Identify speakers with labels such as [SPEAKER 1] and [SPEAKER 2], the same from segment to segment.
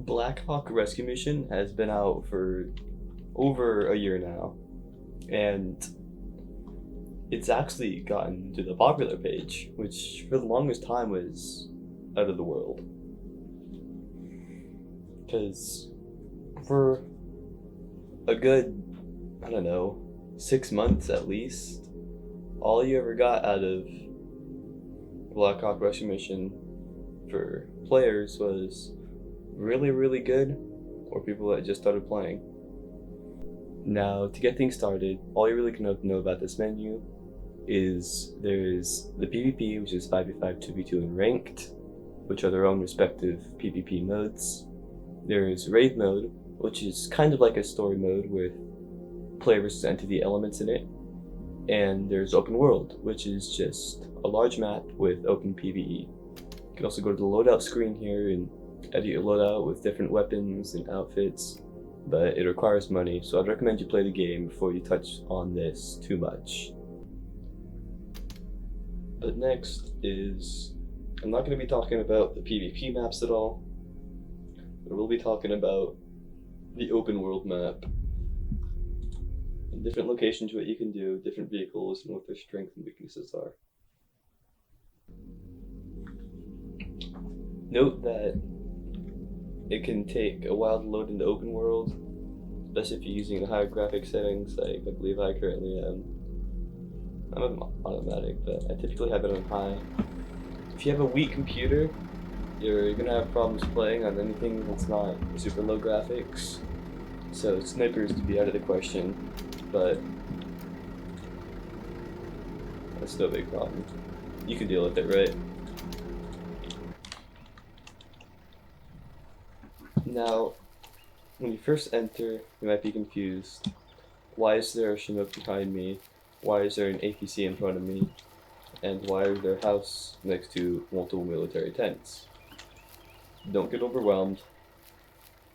[SPEAKER 1] Blackhawk rescue mission has been out for over a year now, and it's actually gotten to the popular page, which for the longest time was out of the world. Because for a good, I don't know, 6 months at least, all you ever got out of Blackhawk rescue mission for players was really, really good, or people that just started playing. Now, to get things started, all you really can know about this menu is there's the PvP, which is 5v5, 2v2, and ranked, which are their own respective PvP modes. There's raid mode, which is kind of like a story mode with player versus entity elements in it. And there's open world, which is just a large map with open PvE. You can also go to the loadout screen here and edit your loadout with different weapons and outfits, but it requires money, so I'd recommend you play the game before you touch on this too much. But next is, I'm not going to be talking about the PvP maps at all, but we'll be talking about the open world map. And different locations, what you can do, different vehicles, and what their strengths and weaknesses are. Note that it can take a while to load into open world, especially if you're using the higher graphics settings, like I believe I currently am. I'm on automatic, but I typically have it on high. If you have a weak computer, you're gonna have problems playing on anything that's not super low graphics. So snipers to be out of the question, but that's no big problem. You can deal with it, right? Now, when you first enter, you might be confused. Why is there a Chinook behind me? Why is there an APC in front of me? And why is there a house next to multiple military tents? Don't get overwhelmed,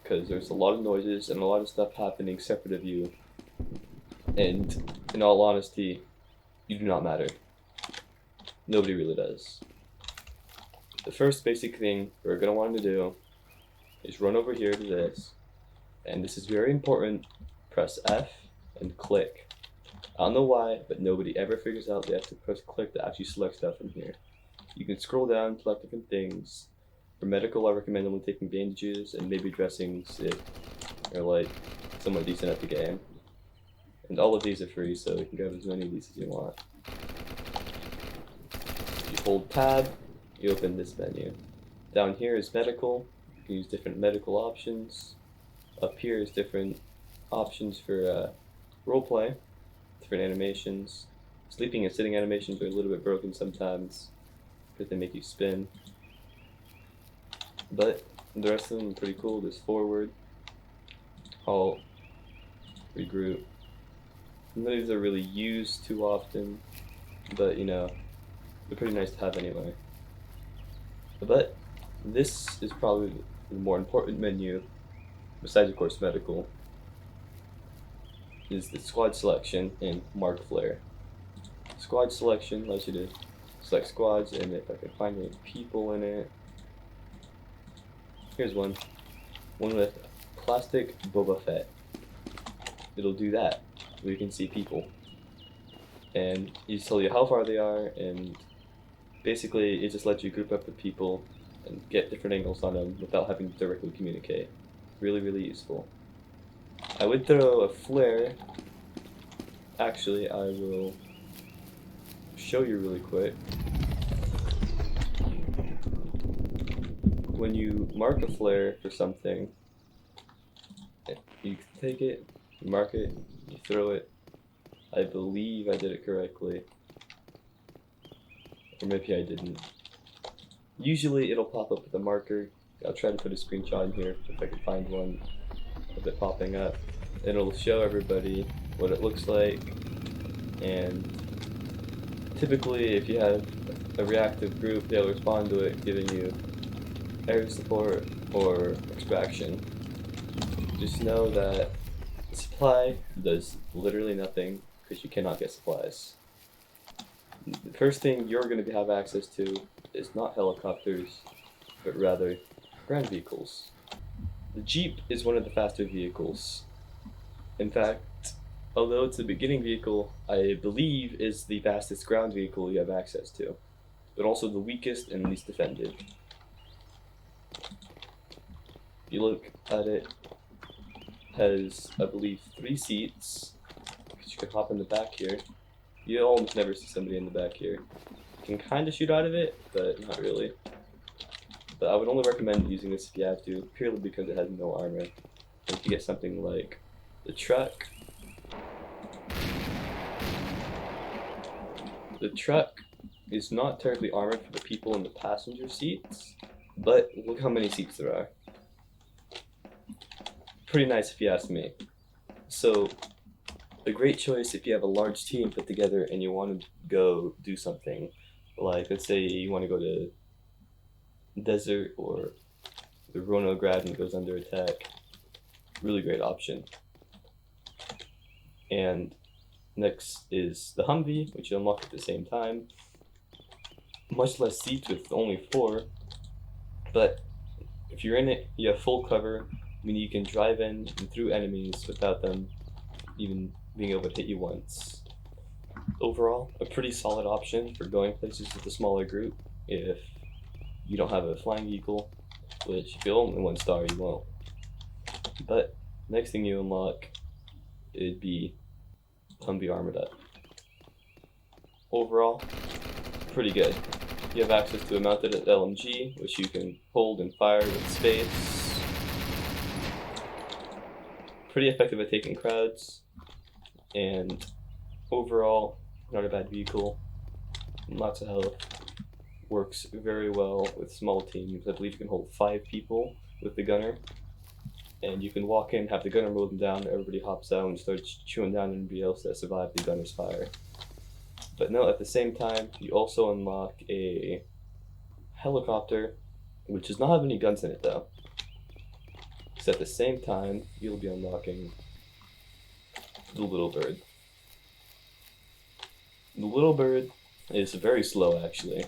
[SPEAKER 1] because there's a lot of noises and a lot of stuff happening separate of you. And in all honesty, you do not matter. Nobody really does. The first basic thing we're going to want to do is run over here to this, and this is very important. Press F and click. I don't know why, but nobody ever figures out they have to press click to actually select stuff from here. You can scroll down, select different things. For medical, I recommend only taking bandages and maybe dressings if you're like somewhat decent at the game. And all of these are free, so you can grab as many of these as you want. If you hold tab, you open this menu. Down here is medical. You can use different medical options. Up here is different options for roleplay, different animations. Sleeping and sitting animations are a little bit broken sometimes because they make you spin. But the rest of them are pretty cool. There's forward, halt, regroup. None of these are really used too often, but you know, they're pretty nice to have anyway. But this is probably the more important menu, besides of course medical, is the squad selection and mark flare. Squad selection allows you to select squads, and if I can find any people in it, here's one with plastic Boba Fett. It'll do that, where you can see people, and you tell you how far they are, and basically it just lets you group up with people and get different angles on them without having to directly communicate. Really, really useful. I would throw a flare. Actually, I will show you really quick. When you mark a flare for something, you take it, you mark it, you throw it. I believe I did it correctly. Or maybe I didn't. Usually it'll pop up with a marker. I'll try to put a screenshot in here if I can find one of it popping up. And it'll show everybody what it looks like. And typically if you have a reactive group, they'll respond to it giving you air support or extraction. Just know that supply does literally nothing because you cannot get supplies. The first thing you're going to have access to is not helicopters, but rather ground vehicles. The Jeep is one of the faster vehicles. In fact, although it's a beginning vehicle, I believe is the fastest ground vehicle you have access to, but also the weakest and least defended. If you look at it, has, I believe, 3 seats, because you can hop in the back here. You almost never see somebody in the back here. You can kind of shoot out of it, but not really. But I would only recommend using this if you have to, purely because it has no armor. If you get something like the truck, is not terribly armored for the people in the passenger seats, but look how many seats there are. Pretty nice if you ask me. So, a great choice if you have a large team put together and you want to go do something. Like, let's say you want to go to desert or the Ronograd and it goes under attack. Really great option. And next is the Humvee, which you unlock at the same time. Much less seats with only 4, but if you're in it, you have full cover, meaning you can drive in and through enemies without them even being able to hit you once. Overall, a pretty solid option for going places with a smaller group if you don't have a flying vehicle, which if you're only 1 star, you won't. But next thing you unlock, it'd be Humvee armored up. Overall, pretty good. You have access to a mounted LMG, which you can hold and fire with space. Pretty effective at taking crowds, and overall, not a bad vehicle. Lots of health. Works very well with small teams. I believe you can hold 5 people with the gunner. And you can walk in, have the gunner mow them down, everybody hops out and starts chewing down anybody else that survived the gunner's fire. But no, at the same time, you also unlock a helicopter, which does not have any guns in it though. So at the same time, you'll be unlocking the Little Bird. The Little Bird is very slow actually.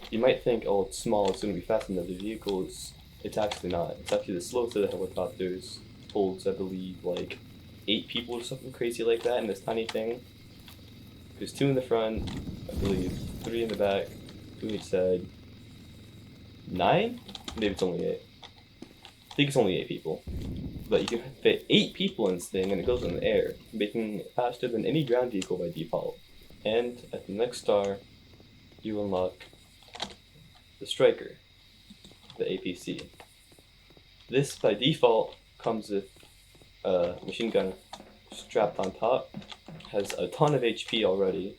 [SPEAKER 1] You might think, oh, it's small, it's going to be faster than the vehicles. It's actually not. It's actually the slowest of the helicopters. Holds, I believe, like 8 people or something crazy like that in this tiny thing. There's 2 in the front, I believe, 3 in the back, 2 on each side. 9? Maybe it's only 8. I think it's only 8 people. But you can fit 8 people in this thing and it goes in the air, making it faster than any ground vehicle by default. And at the next star, you unlock the Striker, the APC. This by default comes with a machine gun strapped on top, has a ton of HP already,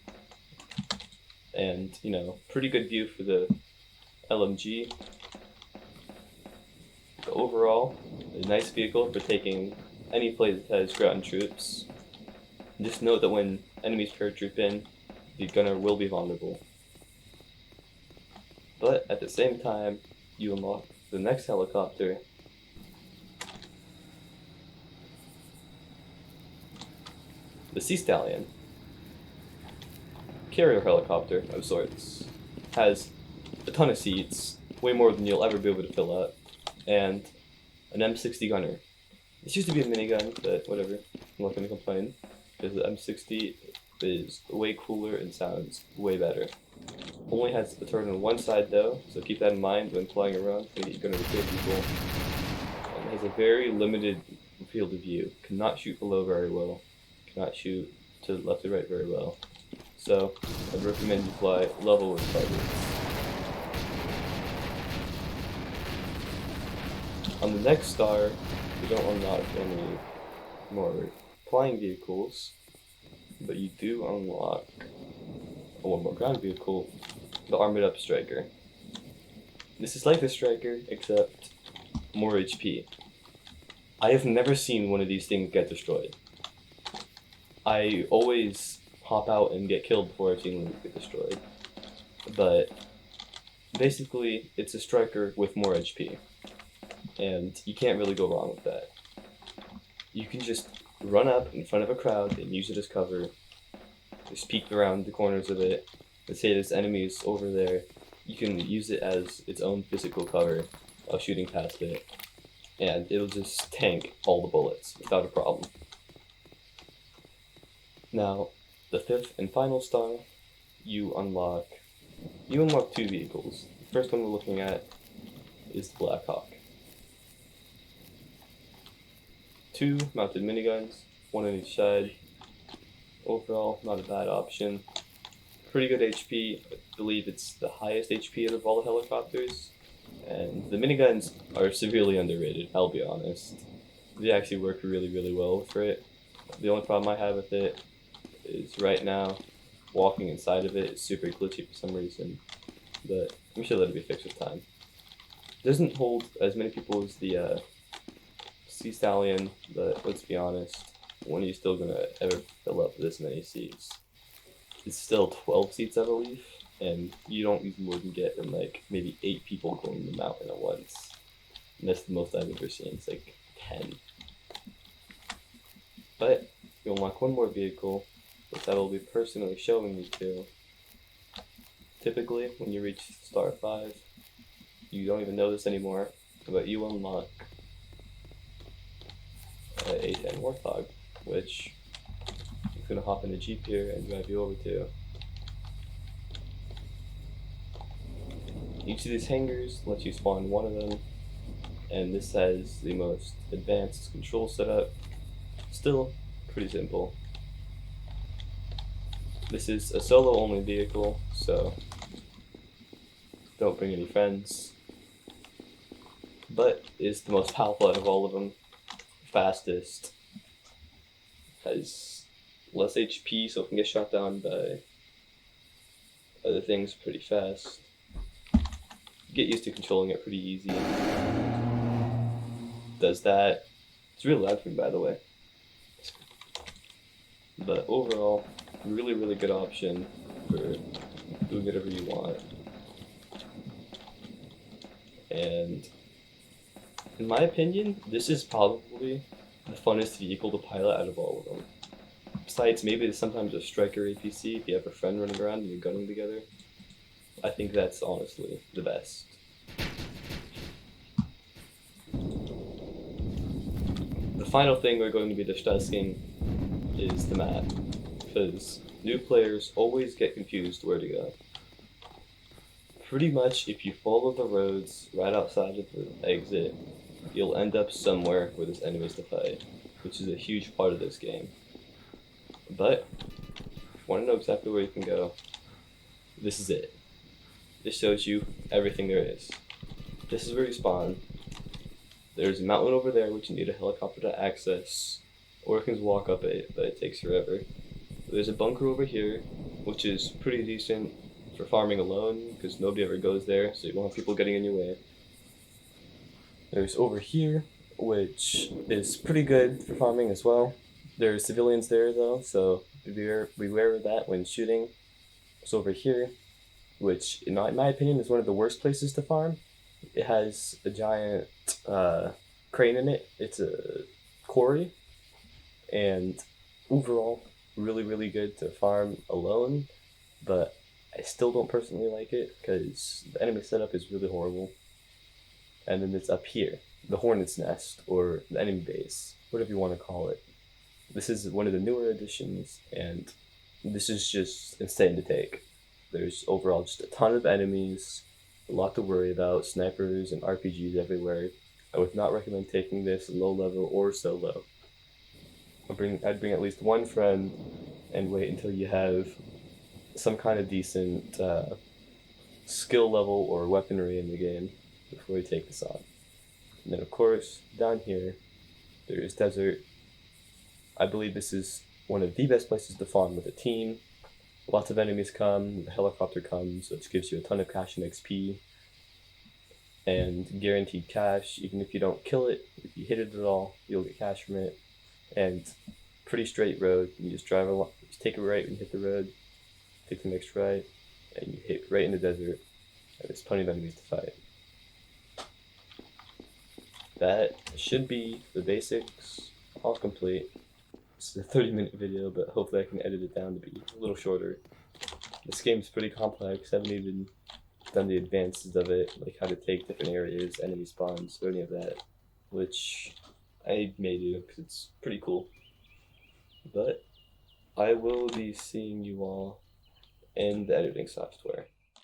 [SPEAKER 1] and pretty good view for the LMG. But overall, a nice vehicle for taking any place that has ground troops. Just note that when enemies paratroop in, the gunner will be vulnerable. But at the same time, you unlock the next helicopter, the Sea Stallion. Carrier helicopter of sorts. Has a ton of seats, way more than you'll ever be able to fill up, and an M60 gunner. This used to be a minigun, but whatever, I'm not going to complain, because the M60 is way cooler and sounds way better. Only has a turret on one side though, so keep that in mind when flying around, so you're going to kill people. And it has a very limited field of view, cannot shoot below very well, cannot shoot to the left or right very well. So, I'd recommend you fly level with targets. On the next star, you don't unlock any more flying vehicles, but you do unlock one more ground vehicle, the armored up Striker. This is like the Striker, except more HP. I have never seen one of these things get destroyed. I always hop out and get killed before I've seen one get destroyed. But basically, it's a Striker with more HP. And you can't really go wrong with that. You can just run up in front of a crowd and use it as cover. Just peek around the corners of it. Let's say there's enemies over there. You can use it as its own physical cover while shooting past it. and it'll just tank all the bullets without a problem. Now, the fifth and final star, you unlock two vehicles. The first one we're looking at is the Blackhawk. 2 mounted miniguns, 1 on each side. Overall, not a bad option. Pretty good HP. I believe it's the highest HP out of all the helicopters. And the miniguns are severely underrated, I'll be honest. They actually work really, really well for it. The only problem I have with it is right now, walking inside of it is super glitchy for some reason. But I'm sure that'll be fixed with time. It doesn't hold as many people as the Sea Stallion, but let's be honest, when are you still gonna ever fill up this many seats? It's still 12 seats, I believe, and you don't even more than get than like maybe 8 people going the mountain at once. And that's the most I've ever seen. It's like 10. But you'll unlock one more vehicle, which I will be personally showing you to. Typically, when you reach star 5, you don't even know this anymore, but you unlock A10 Warthog, which I'm gonna hop in a Jeep here and drive you over to. Each of these hangars lets you spawn one of them, and this has the most advanced control setup. Still pretty simple. This is a solo only vehicle, so don't bring any friends. But is the most powerful out of all of them. Fastest. Has less HP, so it can get shot down by other things pretty fast. Get used to controlling it pretty easy. Does that. It's real loud for me, by the way. But overall, really, really good option for doing whatever you want. And in my opinion, this is probably the funnest vehicle to pilot out of all of them. Besides, maybe there's sometimes a striker APC if you have a friend running around and you're gunning together. I think that's honestly the best. The final thing we're going to be discussing is the map, because new players always get confused where to go. Pretty much, if you follow the roads right outside of the exit, you'll end up somewhere where there's enemies to fight, which is a huge part of this game. But, if you want to know exactly where you can go, this is it. This shows you everything there is. This is where you spawn. There's a mountain over there which you need a helicopter to access, or you can just walk up it, but it takes forever. There's a bunker over here, which is pretty decent for farming alone, because nobody ever goes there, so you won't have people getting in your way. There's over here, which is pretty good for farming as well. There's civilians there though, so beware of that when shooting. It's over here, which in my opinion is one of the worst places to farm. It has a giant crane in it. It's a quarry, and overall really, really good to farm alone, but I still don't personally like it because the enemy setup is really horrible. And then it's up here, the Hornet's Nest, or the enemy base, whatever you want to call it. This is one of the newer additions, and this is just insane to take. There's overall just a ton of enemies, a lot to worry about, snipers and RPGs everywhere. I would not recommend taking this low level or solo. I'd bring at least one friend and wait until you have some kind of decent skill level or weaponry in the game before you take this on. And then of course, down here, there's desert. I believe this is one of the best places to farm with a team. Lots of enemies come, the helicopter comes, which gives you a ton of cash and XP. And guaranteed cash, even if you don't kill it, if you hit it at all, you'll get cash from it. And pretty straight road, you just drive along, just take a right when you hit the road, take the next right, and you hit right in the desert, and there's plenty of enemies to fight. That should be the basics, all complete. It's a 30-minute video, but hopefully I can edit it down to be a little shorter. This game's pretty complex, I haven't even done the advances of it, like how to take different areas, enemy spawns, or any of that. which I may do because it's pretty cool. But I will be seeing you all in the editing software.